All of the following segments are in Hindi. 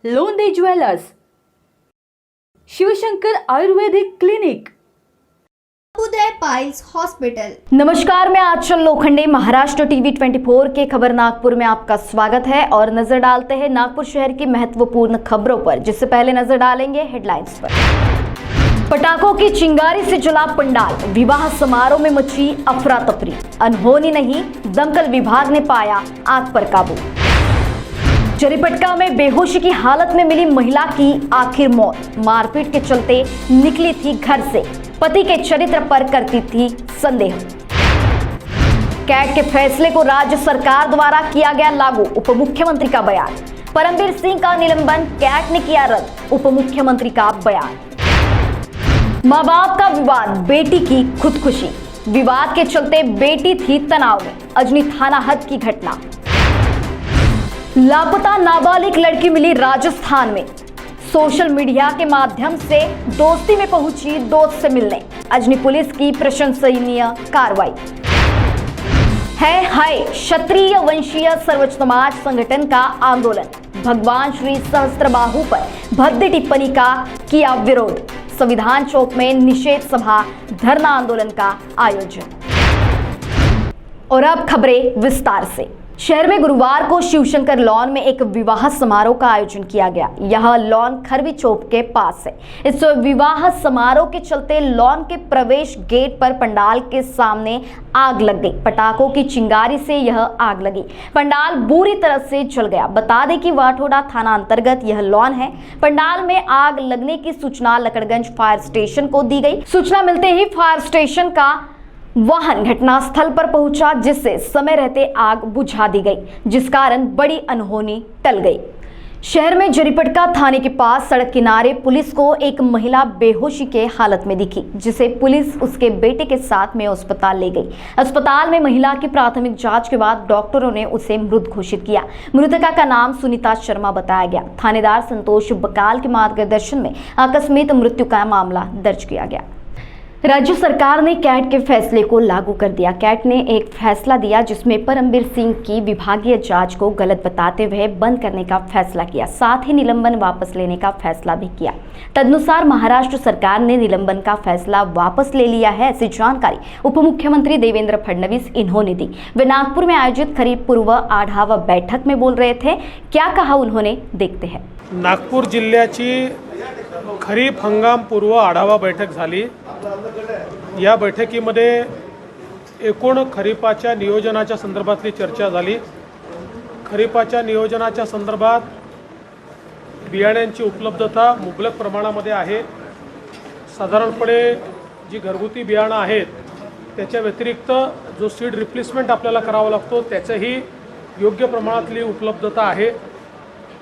लोंदे ज्वेलर्स, शिवशंकर आयुर्वेदिक क्लिनिक, उदय पाइल्स हॉस्पिटल। नमस्कार, मैं आंचल लोखंडे। महाराष्ट्र टीवी 24 के खबर नागपुर में आपका स्वागत है और नजर डालते हैं नागपुर शहर की महत्वपूर्ण खबरों पर। जिससे पहले नजर डालेंगे हेडलाइंस पर। पटाखों की चिंगारी से जला पंडाल, विवाह समारोह में मची अफरा तफरी, अनहोनी नहीं, दमकल विभाग ने पाया आग पर काबू। जरीपटका में बेहोशी की हालत में मिली महिला की आखिर मौत, मारपीट के चलते निकली थी घर से, पति के चरित्र पर करती थी संदेह। कैट के फैसले को राज्य सरकार द्वारा किया गया लागू, उप मुख्यमंत्री का बयान। परमवीर सिंह का निलंबन कैट ने किया रद्द, उप मुख्यमंत्री का बयान। मां बाप का विवाद, बेटी की खुदकुशी, विवाद के चलते बेटी थी तनाव में, अजनी थाना हद की घटना। लापता नाबालिग लड़की मिली राजस्थान में, सोशल मीडिया के माध्यम से दोस्ती में पहुंची दोस्त से मिलने, अजनी पुलिस की प्रशंसनीय कार्रवाई। है हाय क्षत्रिय वंशीय सर्वोच्च समाज संगठन का आंदोलन, भगवान श्री सहस्त्रबाहु पर भद्दी टिप्पणी का किया विरोध, संविधान चौक में निषेध सभा धरना आंदोलन का आयोजन। और अब खबरें विस्तार से। शहर में गुरुवार को शिवशंकर लॉन में एक विवाह समारोह का आयोजन किया गया। यह लॉन खरवी चौक के पास है। इस विवाह समारोह के चलते लॉन के प्रवेश गेट पर पंडाल के सामने आग लग गई। पटाखों की चिंगारी से यह आग लगी, पंडाल बुरी तरह से जल गया। बता दें कि वाठोड़ा थाना अंतर्गत यह लॉन है। पंडाल में आग लगने की सूचना लकड़गंज फायर स्टेशन को दी गई। सूचना मिलते ही फायर स्टेशन का वाहन घटनास्थल पर पहुंचा, जिससे समय रहते आग बुझा दी गई, जिस कारण बड़ी अनहोनी टल गई। शहर में जरीपटका थाने के पास सड़क किनारे पुलिस को एक महिला बेहोशी के हालत में दिखी, जिसे पुलिस उसके बेटे के साथ में अस्पताल ले गई। अस्पताल में महिला की प्राथमिक जांच के बाद डॉक्टरों ने उसे मृत घोषित किया। मृतका का नाम सुनीता शर्मा बताया गया। थानेदार संतोष बकाल के मार्गदर्शन में आकस्मिक मृत्यु का मामला दर्ज किया गया। राज्य सरकार ने कैट के फैसले को लागू कर दिया। कैट ने एक फैसला दिया जिसमें परमवीर सिंह की विभागीय जांच को गलत बताते हुए बंद करने का फैसला किया, साथ ही निलंबन वापस लेने का फैसला भी किया। तदनुसार महाराष्ट्र सरकार ने निलंबन का फैसला वापस ले लिया है, ऐसी जानकारी उप मुख्यमंत्री देवेंद्र फडणवीस इन्होंने दी। वे नागपुर में आयोजित खरीफ पूर्व आढावा बैठक में बोल रहे थे। क्या कहा उन्होंने, देखते हैं। नागपूर जिल्ह्याची खरीप हंगाम पूर्व आढावा बैठक झाली। या बैठकीमध्ये एकूण खरीपाच्या नियोजनाच्या संदर्भातली चर्चा झाली। खरीपाच्या नियोजनाच्या संदर्भात बियाण्यांची उपलब्धता मुबलक प्रमाणामध्ये आहे। साधारणपणे जी घरगुती बियाणं आहेत त्याच्या व्यतिरिक्त जो सीड रिप्लेसमेंट आपल्याला करावा लागतो त्याचंही योग्य प्रमाणातली उपलब्धता आहे।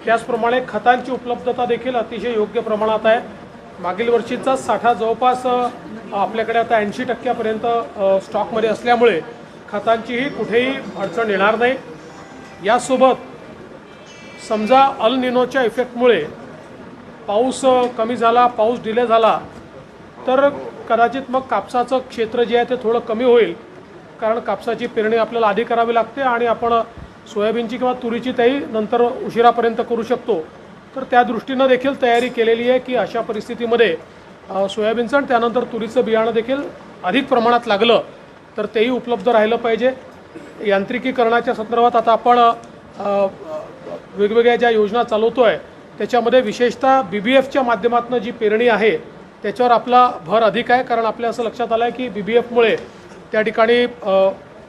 त्याचप्रमाणे खतांची उपलब्धता देखील अतिशय योग्य प्रमाणात आहे। मागील वर्षीचा साठा जवळपास आपल्याकडे आता 80% स्टॉकमध्ये असल्यामुळे खतांचीही कुठेही अडचण येणार नाही। यासोबत समजा अल निनोच्या इफेक्टमुळे पाऊस कमी झाला, पाऊस डिले झाला तर कदाचित मग कापसाचं क्षेत्र जे आहे ते थोडं कमी होईल, कारण कापसाची पेरणी आपल्याला आधी करावी लागते आणि आपण सोयाबीनची किंवा तुरीची त्याही नंतर उशिरापर्यंत करू शकतो। तर त्या दृष्टीनं देखील तयारी केलेली आहे की अशा परिस्थितीमध्ये सोयाबीनचं आणि त्यानंतर तुरीचं बियाणं देखील अधिक प्रमाणात लागलं तर तेही उपलब्ध राहिलं पाहिजे। यांत्रिकीकरणाच्या संदर्भात आता आपण वेगवेगळ्या ज्या योजना चालवतोय त्याच्यामध्ये विशेषतः BBFच्या माध्यमातून जी पेरणी आहे त्याच्यावर आपला भर अधिक आहे, कारण आपल्या असं लक्षात आलं आहे की BBFमुळे त्या ठिकाणी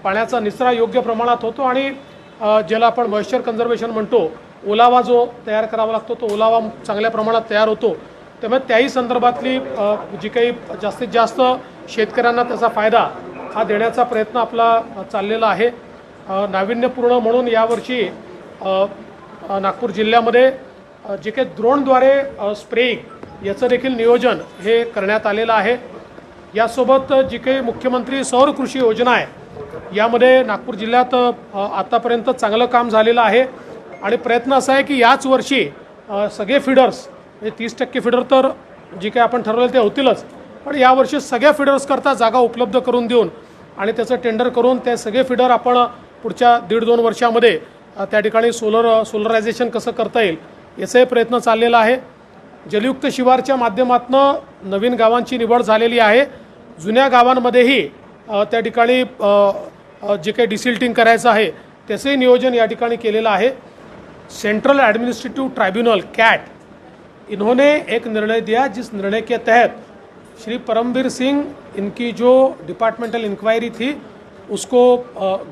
पाण्याचा निचरा योग्य प्रमाणात होतो आणि ज्याला आपण मॉइश्चर कन्झर्वेशन म्हणतो, ओलावा जो तयार करावा लागतो तो ओलावा चांगल्या प्रमाणात तयार होतो। त्यामुळे त्याही संदर्भातली जी काही जास्तीत जास्त शेतकऱ्यांना त्याचा फायदा हा देण्याचा प्रयत्न आपला चाललेला आहे। नाविन्यपूर्ण म्हणून यावर्षी नागपूर जिल्ह्यामध्ये जे काही ड्रोनद्वारे स्प्रेइंग याचं देखील नियोजन हे करण्यात आलेलं आहे। यासोबत जी काही मुख्यमंत्री सौर कृषी योजना आहे यामध्ये नागपूर जिल्ह्यात आतापर्यंत चांगलं काम झालेलं आहे आणि प्रयत्न असा आहे की याच वर्षी सगळे फीडर्स म्हणजे 30% फीडर तर जी काही आपण ठरवलं ते होतीलच, पण यावर्षी सगळ्या फीडर्स करता जागा उपलब्ध करून देऊन आणि त्याचं टेंडर करून ते सगळे फीडर आपण पुढच्या 1.5-2 वर्षामध्ये त्या ठिकाणी सोलरायझेशन कसं करता येईल याचाही प्रयत्न चाललेला आहे. जलयुक्त शिवारच्या माध्यमातून नवीन गावांची निवड झालेली आहे. जुन्या गावांमध्येही त्या ठिकाणी जे काही डिसिल्टिंग करायचं आहे त्याचंही नियोजन या ठिकाणी केलेलं आहे. सेंट्रल एडमिनिस्ट्रेटिव ट्राइब्यूनल कैट इन्होंने एक निर्णय दिया, जिस निर्णय के तहत श्री परमवीर सिंह इनकी जो डिपार्टमेंटल इंक्वायरी थी उसको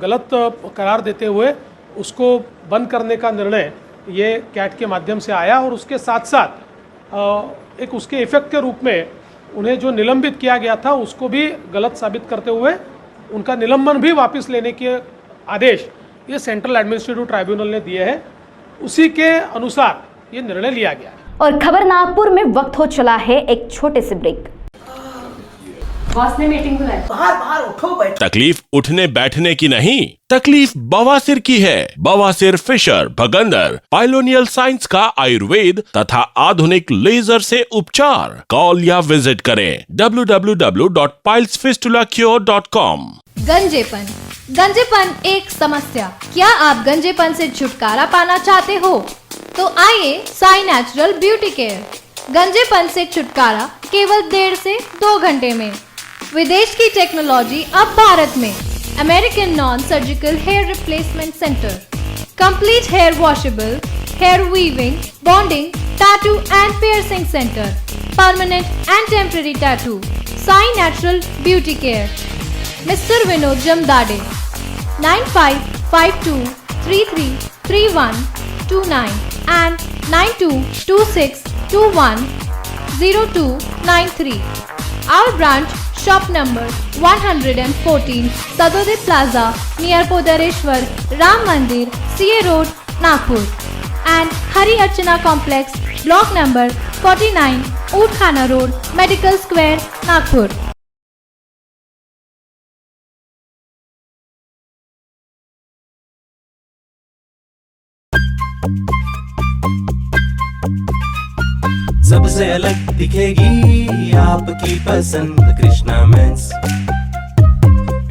गलत करार देते हुए उसको बंद करने का निर्णय ये कैट के माध्यम से आया और उसके साथ साथ एक उसके इफेक्ट के रूप में उन्हें जो निलंबित किया गया था उसको भी गलत साबित करते हुए उनका निलंबन भी वापस लेने के आदेश ये सेंट्रल एडमिनिस्ट्रेटिव ट्राइब्यूनल ने दिए हैं. उसी के अनुसार ये निर्णय लिया गया. और खबर नागपुर में वक्त हो चला है एक छोटे से ब्रेक. बॉस ने मीटिंग बुलाई. बाहर उठो बैठ. तकलीफ उठने बैठने की नहीं, तकलीफ बवासीर की है. बवासीर, फिशर, भगंदर, पाइलोनियल साइंस का आयुर्वेद तथा आधुनिक लेजर से उपचार. कॉल या विजिट करें www.pilesfistulacure.com. गंजेपन एक समस्या. क्या आप गंजेपन से छुटकारा पाना चाहते हो? तो आइए साई नेचुरल ब्यूटी केयर. गंजेपन से छुटकारा केवल 1.5 से 2 घंटे में. विदेश की टेक्नोलॉजी अब भारत में. American non surgical hair replacement centre, complete hair washable, hair weaving, bonding, tattoo and piercing centre, permanent and temporary tattoo. Sai natural beauty care, mister Vinod Jamdade, 9552333129 and 9226210293. Our branch, shop number 114, Sadode Plaza, near Podareshwar Ram Mandir, CA Road, Nagpur, and Hari Archana Complex, block number 49, Oudkhana Road, Medical Square, Nagpur. सबसे अलग दिखेगी आपकी पसंद कृष्णा मेंस.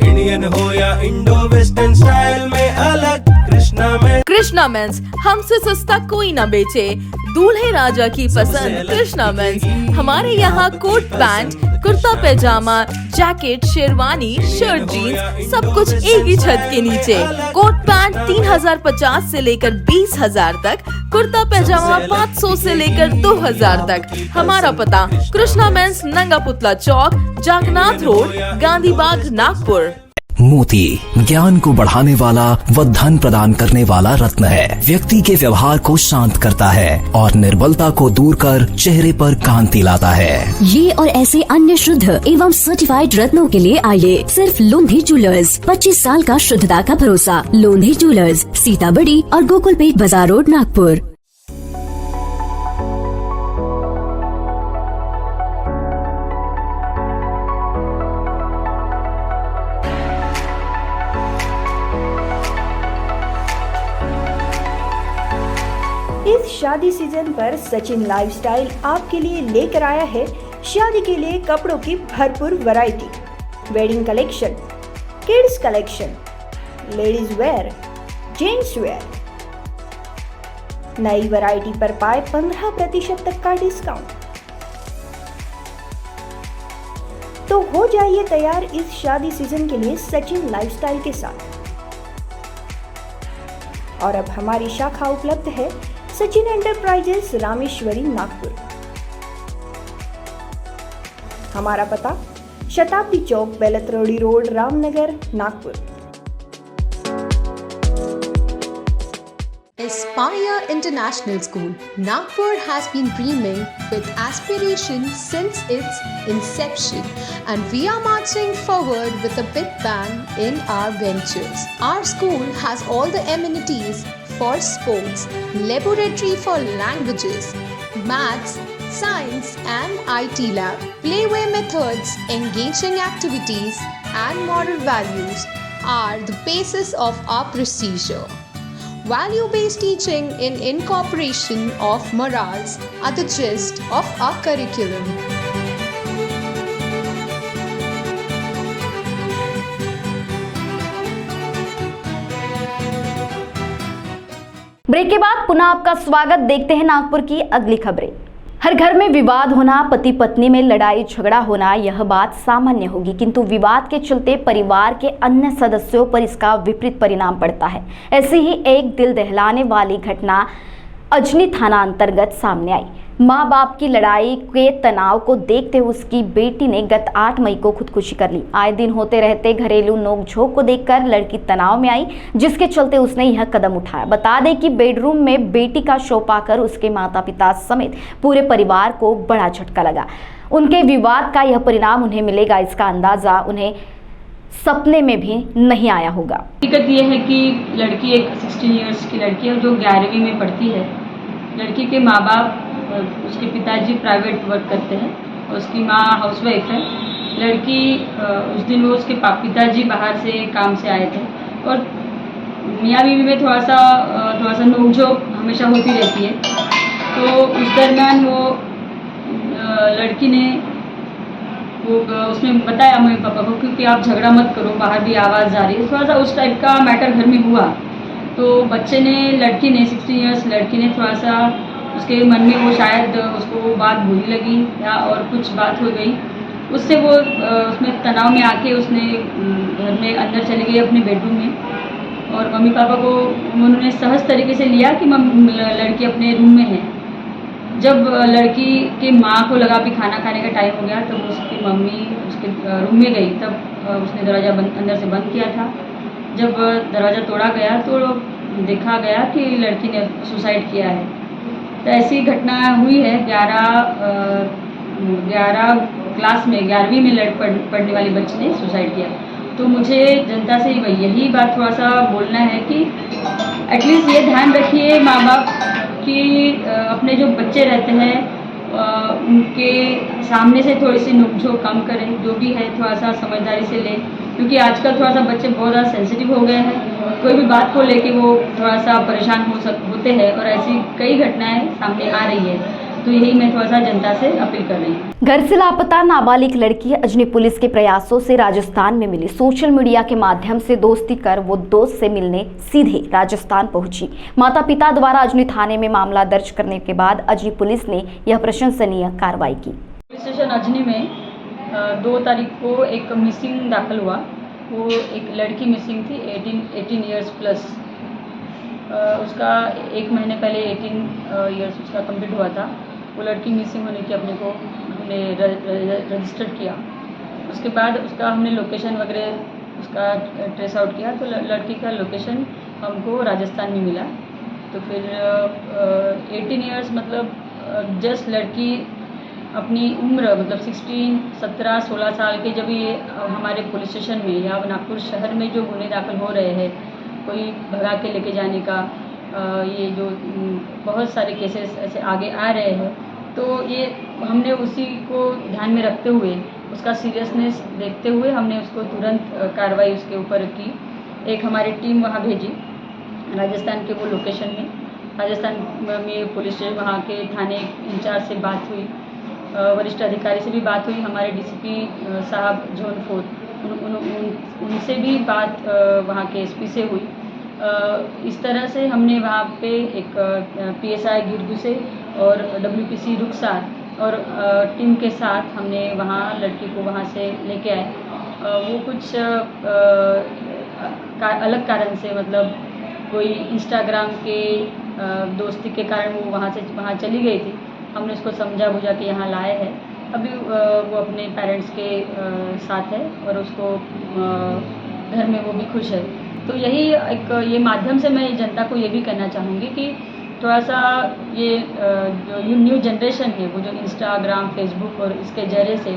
इंडियन हो या इंडो वेस्टर्न स्टाइल में अलग कृष्णा मेंस. कृष्णा मेंस, हमसे सस्ता कोई ना बेचे. दूल्हे राजा की पसंद कृष्णा मेंस. हमारे यहाँ कोट पैंट, कुर्ता पैजामा, जैकेट, शेरवानी, शर्ट, जीन्स सब कुछ एक ही छत के नीचे. कोट पैंट 3050 से लेकर 20,000 तक, कुर्ता पैजामा 500 से लेकर 2000 तक. हमारा पता कृष्णा मेंस, नंगा पुतला चौक, जागनाथ रोड, गांधी बाग, नागपुर. मोती ज्ञान को बढ़ाने वाला व धन प्रदान करने वाला रत्न है. व्यक्ति के व्यवहार को शांत करता है और निर्बलता को दूर कर चेहरे पर कांति लाता है. ये और ऐसे अन्य शुद्ध एवं सर्टिफाइड रत्नों के लिए आइए सिर्फ लोंधी ज्वेलर्स. 25 साल का शुद्धता का भरोसा. लोंधी ज्वेलर्स, सीताबड़ी और गोकुलपेट बाजार रोड, नागपुर. इस शादी सीजन पर सचिन लाइफस्टाइल आपके लिए लेकर आया है शादी के लिए कपड़ों की भरपूर variety. Wedding collection, kids collection, ladies wear, gents wear. नई वैरायटी पर पाए 15% तक का डिस्काउंट. तो हो जाइए तैयार इस शादी सीजन के लिए सचिन लाइफस्टाइल के साथ. और अब हमारी शाखा उपलब्ध है सचिन एंटरप्राइजेस, रामेश्वरी, नागपुर. हमारा पता Shatabdi Chowk, Beltarodi road, Ramnagar, Nagpur. Aspire International School, Nagpur has been dreaming with aspiration since its inception, and we are marching forward with a big bang in our ventures. Our school has all the amenities for sports, laboratory for languages, maths, science and IT lab, playway methods, engaging activities and moral values are the basis of our procedure. Value-based teaching in incorporation of morals are the gist of our curriculum. Break के बाद पुनः आपका स्वागत। देखते हैं नागपुर की अगली खबरें। हर घर में विवाद होना, पति पत्नी में लड़ाई झगड़ा होना, यह बात सामान्य होगी, किंतु विवाद के चलते परिवार के अन्य सदस्यों पर इसका विपरीत परिणाम पड़ता है। ऐसी ही एक दिल दहलाने वाली घटना अजनी थाना अंतर्गत सामने आई। माँ बाप की लड़ाई के तनाव को देखते हुए उसकी बेटी ने गत 8 मई को खुदकुशी कर ली। आए दिन होते रहते घरेलू नोकझोंक को देखकर लड़की तनाव में आई, जिसके चलते उसने यह कदम उठाया। बता दें कि बेडरूम में बेटी का शव पाकर उसके माता पिता समेत पूरे परिवार को बड़ा झटका लगा। उनके विवाद का यह परिणाम उन्हें मिलेगा, इसका अंदाजा उन्हें सपने में भी नहीं आया होगा। हकीकत यह है कि लड़की एक 16 इयर्स की लड़की है जो 11वीं में पढ़ती है। लड़की के माँ बाप, उसके पिताजी प्राइवेट वर्क करते हैं और उसकी माँ हाउसवाइफ है। लड़की उस दिन वो उसके पिताजी बाहर से काम से आए थे और मियाँ बीवी में थोड़ा सा नोकझोंक हमेशा होती रहती है। तो उस दरमियान वो लड़की ने उसने बताया मम्मी पापा को क्योंकि आप झगड़ा मत करो, बाहर भी आवाज़ आ रही है। थोड़ा सा उस टाइप का मैटर घर में हुआ। तो बच्चे ने, लड़की ने 16 इयर्स लड़की ने थोड़ा सा उसके मन में वो शायद उसको बात बुरी लगी या और कुछ बात हो गई, उससे वो उसमें तनाव में आके उसने घर में अंदर चली गई अपने बेडरूम में और मम्मी पापा को उन्होंने सहज तरीके से लिया कि लड़की अपने रूम में है। जब लड़की के माँ को लगा भी खाना खाने का टाइम हो गया तब उसकी मम्मी उसके रूम में गई, तब उसने दरवाज़ा अंदर से बंद किया था। जब दरवाज़ा तोड़ा गया तो देखा गया कि लड़की ने सुसाइड किया है। तो ऐसी घटना हुई है 11 क्लास में 11वीं में पढ़ने वाली बच्ची ने सुसाइड किया। तो मुझे जनता से यही बात थोड़ा सा बोलना है कि एटलीस्ट ये ध्यान रखिए माँ बाप कि अपने जो बच्चे रहते हैं उनके सामने से थोड़ी सी नोकझोंक कम करें, जो भी है थोड़ा सा समझदारी से लें, क्योंकि आजकल थोड़ा सा बच्चे बहुत ज़्यादा सेंसिटिव हो गए हैं। कोई भी बात को लेके वो थोड़ा सा परेशान होते हैं और ऐसी कई घटनाएं सामने आ रही है। तो यही मैं थोड़ा सा जनता से अपील कर रही हूँ। घर से लापता नाबालिग लड़की अजनी पुलिस के प्रयासों से राजस्थान में मिली। सोशल मीडिया के माध्यम से दोस्ती कर वो दोस्त से मिलने सीधे राजस्थान पहुंची। माता पिता द्वारा अजनी थाने में मामला दर्ज करने के बाद अजनी पुलिस ने यह प्रशंसनीय कार्रवाई की। पुलिस स्टेशन अजनी में 2 तारीख को एक मिसिंग दाखिल हुआ। वो एक लड़की मिसिंग थी 18 इयर्स प्लस। उसका 1 महीने पहले 18 इयर्स उसका कंप्लीट हुआ था। वो लड़की मिसिंग होने की अपने को हमने रजिस्टर किया। उसके बाद उसका हमने लोकेशन वगैरह उसका ट्रेस आउट किया तो लड़की का लोकेशन हमको राजस्थान में मिला। तो फिर 18 इयर्स मतलब जस्ट लड़की अपनी उम्र मतलब 16, 17, 16 साल के जब ये हमारे पुलिस स्टेशन में या नागपुर शहर में जो गुने दाखिल हो रहे हैं, कोई भगा के लेके जाने का, ये जो बहुत सारे केसेस ऐसे आगे आ रहे हैं, तो ये हमने उसी को ध्यान में रखते हुए उसका सीरियसनेस देखते हुए हमने उसको तुरंत कार्रवाई उसके ऊपर की। एक हमारी टीम वहाँ भेजी राजस्थान के वो लोकेशन में। राजस्थान में पुलिस वहाँ के थाने इंचार्ज से बात हुई, वरिष्ठ अधिकारी से भी बात हुई, हमारे डीसीपी साहब जोन 4 उनसे भी बात वहाँ के एसपी से हुई। इस तरह से हमने वहाँ पे एक पीएसआई गिरगू से और डब्ल्यूपीसी रुखसार और टीम के साथ हमने वहाँ लड़की को वहाँ से लेके आए। वो कुछ अलग कारण से मतलब कोई इंस्टाग्राम के दोस्ती के कारण वो वहाँ चली गई थी। हमने उसको समझा बुझा के यहाँ लाए हैं। अभी वो अपने पेरेंट्स के साथ है और उसको घर में वो भी खुश है। तो यही एक ये माध्यम से मैं जनता को ये भी कहना चाहूँगी कि थोड़ा सा ये जो न्यू जनरेशन है वो जो इंस्टाग्राम, फेसबुक और इसके जरिए से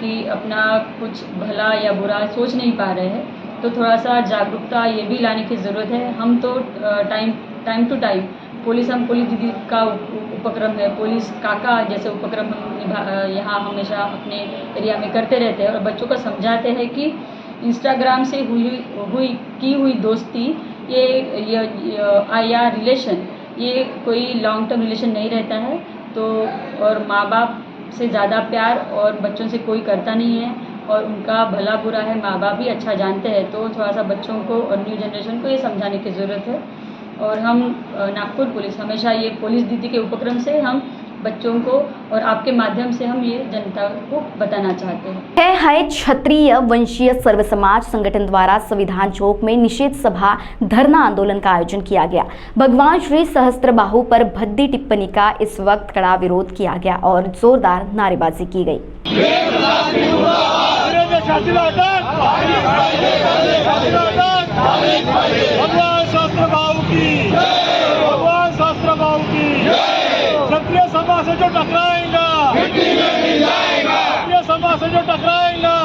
कि अपना कुछ भला या बुरा सोच नहीं पा रहे हैं, तो थोड़ा सा जागरूकता ये भी लाने की ज़रूरत है। हम तो टाइम टू टाइम पुलिस दीदी का उपक्रम है, पुलिस काका जैसे उपक्रम हम यहाँ हमेशा अपने एरिया में करते रहते हैं और बच्चों को समझाते हैं कि इंस्टाग्राम से की हुई दोस्ती या रिलेशन ये कोई लॉन्ग टर्म रिलेशन नहीं रहता है। तो और माँ बाप से ज़्यादा प्यार और बच्चों से कोई करता नहीं है और उनका भला बुरा है माँ बाप भी अच्छा जानते हैं। तो थोड़ा सा बच्चों को और न्यू जनरेशन को ये समझाने की ज़रूरत है और हम नागपुर पुलिस हमेशा ये पुलिस दीदी के उपक्रम से हम बच्चों को और आपके माध्यम से हम ये जनता को बताना चाहते हैं। है क्षत्रिय वंशीय सर्व समाज संगठन द्वारा संविधान चौक में निषेध सभा धरना आंदोलन का आयोजन किया गया। भगवान श्री सहस्त्रबाहु पर भद्दी टिप्पणी का इस वक्त कड़ा विरोध किया गया और जोरदार नारेबाजी की गई। भगवान सहस्त्रबाहु की, भगवान सहस्त्रबाहु की, क्षत्रिय समाज से जो टकराएगा, क्षत्रिय समाज से जो टकराएगा।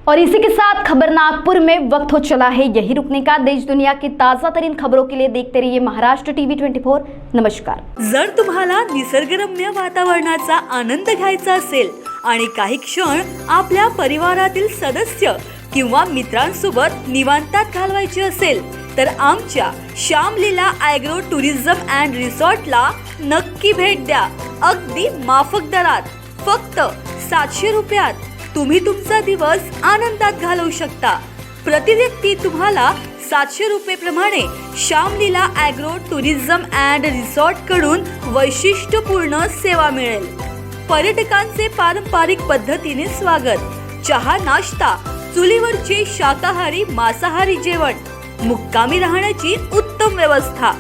और इसी के साथ खबर नागपुर में वक्त हो चला है यही रुकने का। देश दुनिया की ताजा तरीन खबरों के लिए देखते रहिए महाराष्ट्र टीव्ही 24। नमस्कार। जर तुम्हाला निसर्गरम्य वातावरणाचा आनंद घ्यायचा असेल आणि काही क्षण आपल्या परिवारातील सदस्य किंवा मित्रांसोबत निवांतात घालवायचे असेल तर आमच्या श्यामलीला ॲग्रो टुरिझम अँड रिसॉर्टला नक्की भेट द्या। अगदी माफक दरात फक्त 700 रुपयात तुम्ही तुमचा दिवस आनंदात घालवू शकता। प्रति व्यक्ती तुम्हाला 700 रुपये प्रमाणे Shyamlila agro tourism and resort कडून वैशिष्ट्यपूर्ण सेवा मिळेल। पर्यटकांचे पारंपरिक पद्धतीने स्वागत, चहा नाश्ता, चुलीवरचे शाकाहारी मांसाहारी जेवण, मुक्कामी राहण्याची उत्तम व्यवस्था,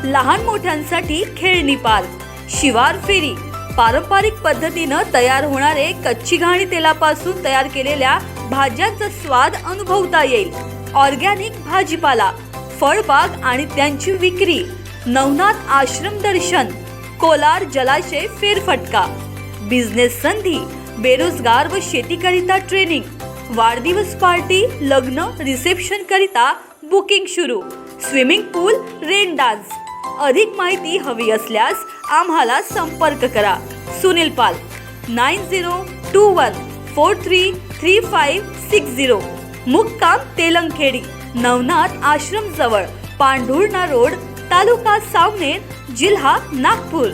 लहान मोठ्यांसाठी खेळणी पार्क, शिवार फेरी, पारंपरिक पद्धतीनं तयार होणारे कच्ची घाणी तेलापासून तयार केलेल्या भाज्यांचा स्वाद अनुभवता येईल। ऑर्गॅनिक भाजीपाला, फळबाग आणि त्यांची विक्री, नवनाथ आश्रम दर्शन, कोलार जलाशय फेरफटका, बिझनेस संधी, बेरोजगार व शेतीकरिता ट्रेनिंग, वाढदिवस पार्टी, लग्न, रिसेप्शन करिता बुकिंग सुरू, स्विमिंग पूल, रेन डान्स। अधिक माहिती हवी असल्यास आम्हाला संपर्क करा। सुनील पाल 9021433560, मुक्काम तेलंगखेडी, नवनाथ आश्रम जवळ, पांढुर्णा रोड, तालुका सावनेर, जिल्हा नागपुर।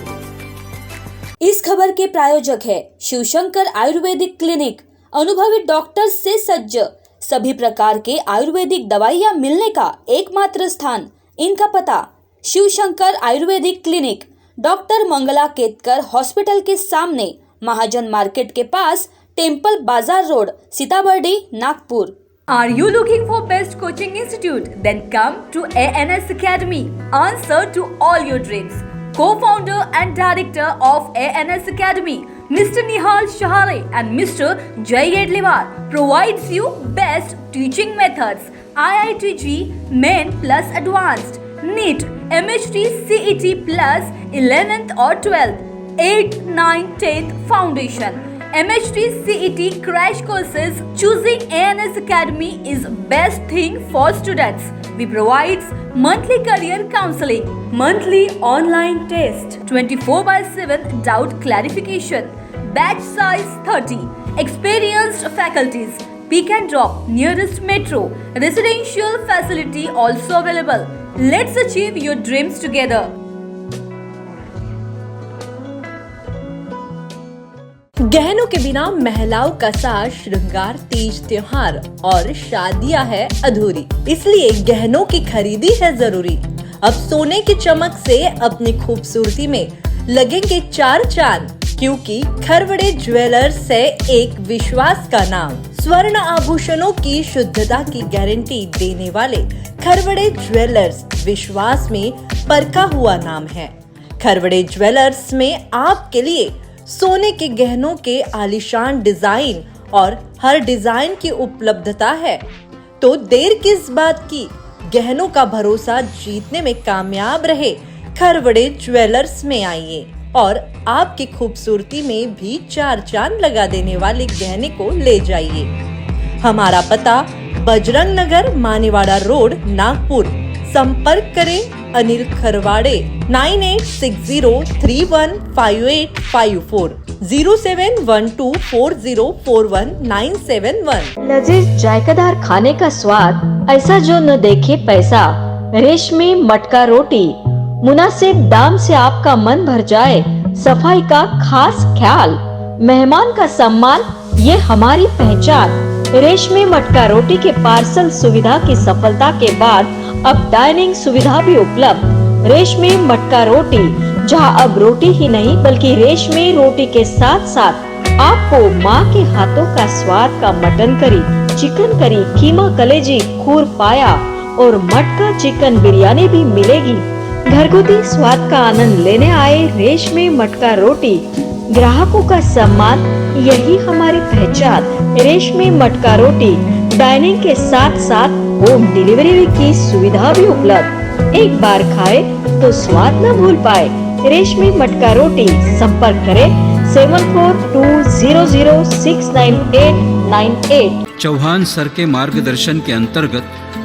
इस खबर के प्रायोजक है शिवशंकर आयुर्वेदिक क्लिनिक, अनुभवी डॉक्टर्स से सज्ज, सभी प्रकार के आयुर्वेदिक दवाइयाँ मिलने का एकमात्र स्थान। इनका पता Shivshankar ayurvedic clinic, doctor Mangala Ketkar hospital के सामने, महाजन मार्केट के पास, temple Bazaar road, Sitabardi, Nagpur. Are you looking for best coaching institute? Then come to ANS Academy. Answer to all your dreams. Co-founder and director of ANS Academy, Mr. Nihal Shahare and Mr. Jay Gedliwar provides you best teaching methods, IITG, Main plus Advanced, NEET, MHT, CET plus 11th or 12th, 8th, 9th, 10th Foundation, MHT, CET crash courses. Choosing ANS Academy is best thing for students. We provide monthly career counseling, monthly online test, 24/7 doubt clarification, batch size 30, experienced faculties, pick and drop, nearest metro, residential facility also available. Let's achieve your dreams together. गहनों के बिना महिलाओं का साज श्रृंगार, तीज त्योहार और शादियां है अधूरी, इसलिए गहनों की खरीदी है जरूरी। अब सोने की चमक से अपनी खूबसूरती में लगेंगे 4 चांद, क्योंकि खरवड़े ज्वेलर्स है एक विश्वास का नाम। स्वर्ण आभूषणों की शुद्धता की गारंटी देने वाले खरवड़े ज्वेलर्स विश्वास में परखा हुआ नाम है। खरवड़े ज्वेलर्स में आपके लिए सोने के गहनों के आलीशान डिजाइन और हर डिजाइन की उपलब्धता है। तो देर किस बात की, गहनों का भरोसा जीतने में कामयाब रहे खरवड़े ज्वेलर्स में आइए और आपकी खूबसूरती में भी 4 चांद लगा देने वाले गहने को ले जाइए। हमारा पता बजरंग नगर, मानेवाड़ा रोड, नागपुर। संपर्क करें अनिल खरवाड़े 9860315854 0712404191। लजीज जायकादार खाने का स्वाद, ऐसा जो न देखे पैसा। रेशमी मटका रोटी, मुनासिब दाम से आपका मन भर जाए। सफाई का खास ख्याल, मेहमान का सम्मान, ये हमारी पहचान। रेशमी मटका रोटी के पार्सल सुविधा की सफलता के बाद अब डाइनिंग सुविधा भी उपलब्ध। रेशमी मटका रोटी, जहां अब रोटी ही नहीं बल्कि रेशमी रोटी के साथ साथ आपको मां के हाथों का स्वाद का मटन करी, चिकन करी, कीमा कलेजी, खूर पाया और मटका चिकन बिरयानी भी मिलेगी। घरगुती स्वाद का आनंद लेने आए रेशमी मटका रोटी, ग्राहकों का सम्मान, यही हमारी पहचान। रेशमी मटका रोटी डाइनिंग के साथ साथ होम डिलीवरी की सुविधा भी उपलब्ध। एक बार खाए तो स्वाद न भूल पाए। रेशमी मटका रोटी, संपर्क करें 7420069898। चौहान सर के मार्गदर्शन के अंतर्गत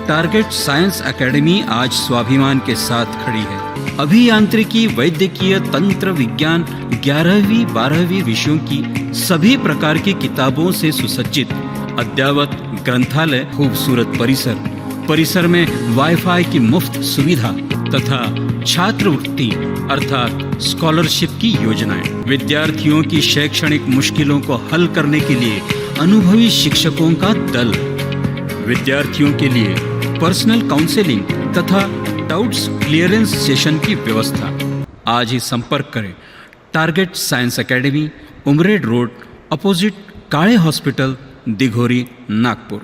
टारगेट साइंस एकेडमी आज स्वाभिमान के साथ खड़ी है। अभियांत्रिकी, वैद्यकीय, तंत्र विज्ञान, 11वीं 12वीं विषयों की सभी प्रकार की किताबों से सुसज्जित अद्ययावत ग्रंथालय, खूबसूरत परिसर में वाईफाई की मुफ्त सुविधा तथा छात्रवृत्ति अर्थात स्कॉलरशिप की योजनाएं, विद्यार्थियों की शैक्षणिक मुश्किलों को हल करने के लिए अनुभवी शिक्षकों का दल, विद्यार्थियों के लिए पर्सनल काउंसलिंग तथा डाउट्स क्लियरेंस सेशन की व्यवस्था। आज ही संपर्क करें target science academy, Umred road, opposite Kale hospital, Dighori, Nagpur.